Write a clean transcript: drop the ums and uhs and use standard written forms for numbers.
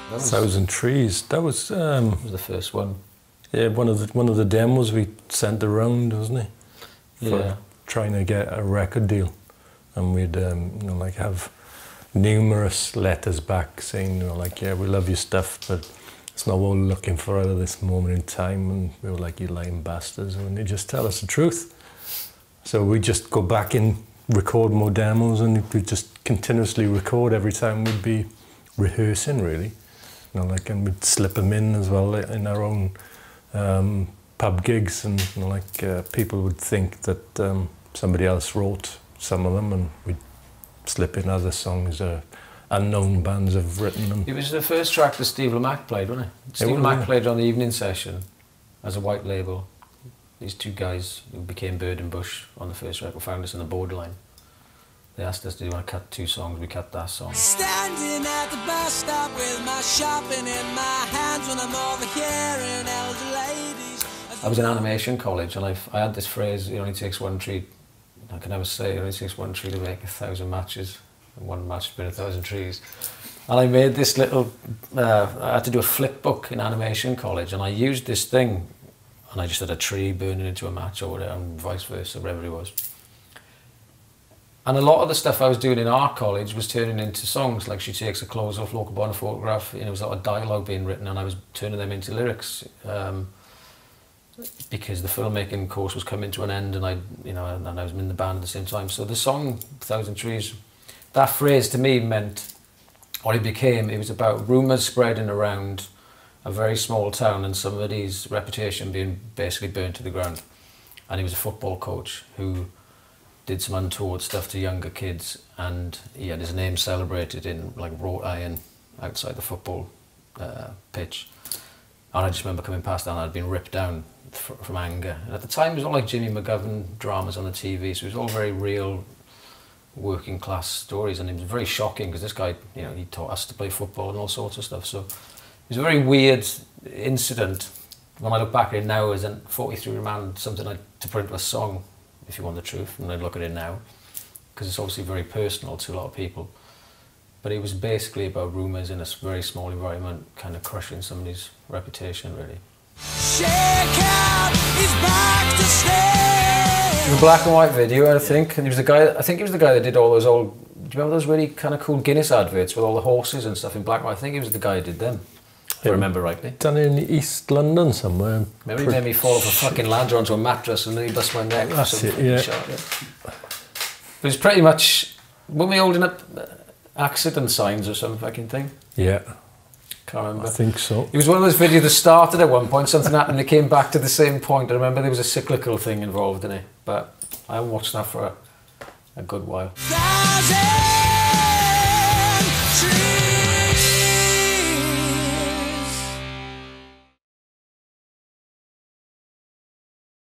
Thousand Trees. That was the first one. Yeah, one of the demos we sent around, wasn't it? For trying to get a record deal, and we'd you know, like have numerous letters back saying, you know, like, yeah, we love your stuff, but it's not what we're looking for out of this moment in time. And we were like, you lying bastards, and they just tell us the truth. So we just go back and record more demos, and we just continuously record every time we'd be rehearsing, really. You know, like, and we'd slip them in as well in our own pub gigs, and you know, like people would think that somebody else wrote some of them, and we'd slip in other songs unknown bands have written them. It was the first track that Steve Lamacq played, wasn't it? Steve Lamacq played on the evening session as a white label. These two guys who became Bird and Bush on the first record found us in the Borderline. They asked us, do you want to cut 2 songs? We cut that song. Standing at the bus stop with my shopping in my hands when I'm overhearing elder ladies. I was in animation college, and I had this phrase, it only takes one tree. I can never say it only takes one tree to make 1,000 matches, and one match has been 1,000 trees. And I made this little, I had to do a flip book in animation college, and I used this thing, and I just had a tree burning into a match or whatever, and vice versa, whatever it was. And a lot of the stuff I was doing in art college was turning into songs, like She Takes Her Clothes Off, Local Born Photograph. You know, there was a lot of dialogue being written, and I was turning them into lyrics. Because the filmmaking course was coming to an end, and I was in the band at the same time. So the song 1,000 Trees, that phrase to me meant, or it became, it was about rumours spreading around a very small town and somebody's reputation being basically burnt to the ground. And he was a football coach who did some untoward stuff to younger kids, and he had his name celebrated in like wrought iron outside the football pitch. And I just remember coming past that, and I'd been ripped down from anger. And at the time, it was all like Jimmy McGovern dramas on the TV, so it was all very real working class stories, and it was very shocking because this guy, you know, he taught us to play football and all sorts of stuff. So it was a very weird incident. When I look back at it now as a 43-year-old man, something to put into a song, if you want the truth, and I look at it now, because it's obviously very personal to a lot of people. But it was basically about rumours in a very small environment, kind of crushing somebody's reputation, really. Shake out, he's back to stay. It was a black and white video, I think, and he was the guy. I think he was the guy that did all those old. Do you remember those really kind of cool Guinness adverts with all the horses and stuff in black and white? I think he was the guy who did them. If I remember rightly. Done in East London somewhere. Maybe he made me fall off a fucking ladder onto a mattress and then he bust my neck. That's it, yeah. But it's pretty much, weren't we holding up accident signs or some fucking thing? Yeah. Can't remember. I think so. It was one of those videos that started at one point, something happened and it came back to the same point. I remember there was a cyclical thing involved in it, but I haven't watched that for a good while.